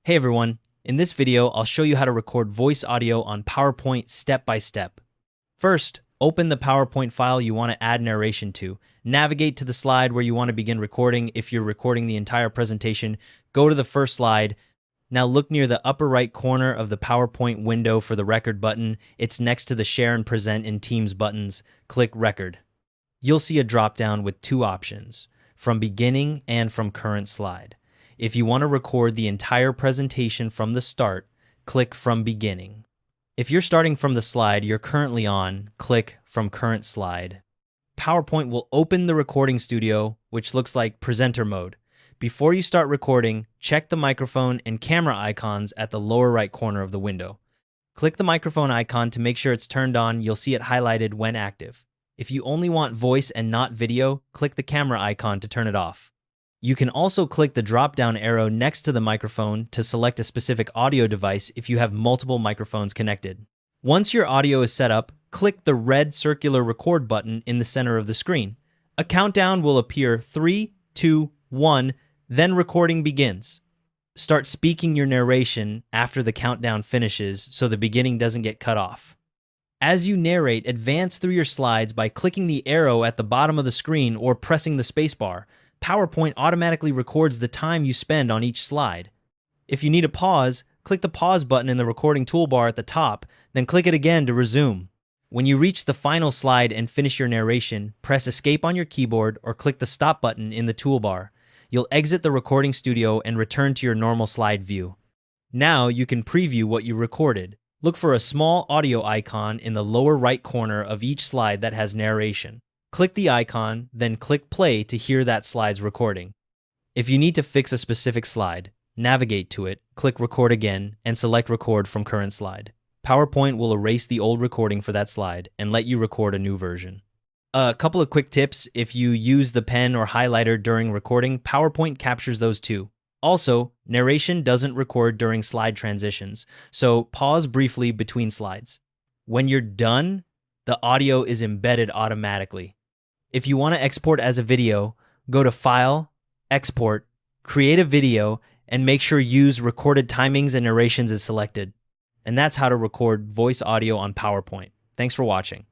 Hey everyone, in this video I'll show you how to record voice audio on PowerPoint step by step. First, open the PowerPoint file you want to add narration to. Navigate to the slide where you want to begin recording. If you're recording the entire presentation, go to the first slide. Now look near the upper right corner of the PowerPoint window for the record button. It's next to the share and present in Teams buttons. Click record. You'll see a drop-down with two options, from beginning and from current slide. If you want to record the entire presentation from the start, click from beginning. If you're starting from the slide you're currently on, click from current slide. PowerPoint will open the recording studio, which looks like presenter mode. Before you start recording, check the microphone and camera icons at the lower right corner of the window. Click the microphone icon to make sure it's turned on. You'll see it highlighted when active. If you only want voice and not video, click the camera icon to turn it off. You can also click the drop-down arrow next to the microphone to select a specific audio device if you have multiple microphones connected. Once your audio is set up, click the red circular record button in the center of the screen. A countdown will appear 3, 2, 1, then recording begins. Start speaking your narration after the countdown finishes so the beginning doesn't get cut off. As you narrate, advance through your slides by clicking the arrow at the bottom of the screen or pressing the spacebar. PowerPoint automatically records the time you spend on each slide. If you need a pause, click the pause button in the recording toolbar at the top, then click it again to resume. When you reach the final slide and finish your narration, press Escape on your keyboard or click the stop button in the toolbar. You'll exit the recording studio and return to your normal slide view. Now you can preview what you recorded. Look for a small audio icon in the lower right corner of each slide that has narration. Click the icon, then click play to hear that slide's recording. If you need to fix a specific slide, navigate to it, click record again, and select record from current slide. PowerPoint will erase the old recording for that slide and let you record a new version. A couple of quick tips: if you use the pen or highlighter during recording, PowerPoint captures those too. Also, narration doesn't record during slide transitions, so pause briefly between slides. When you're done, the audio is embedded automatically. If you want to export as a video, go to File, Export, create a video, and make sure Use Recorded Timings and Narrations is selected. And that's how to record voice audio on PowerPoint. Thanks for watching.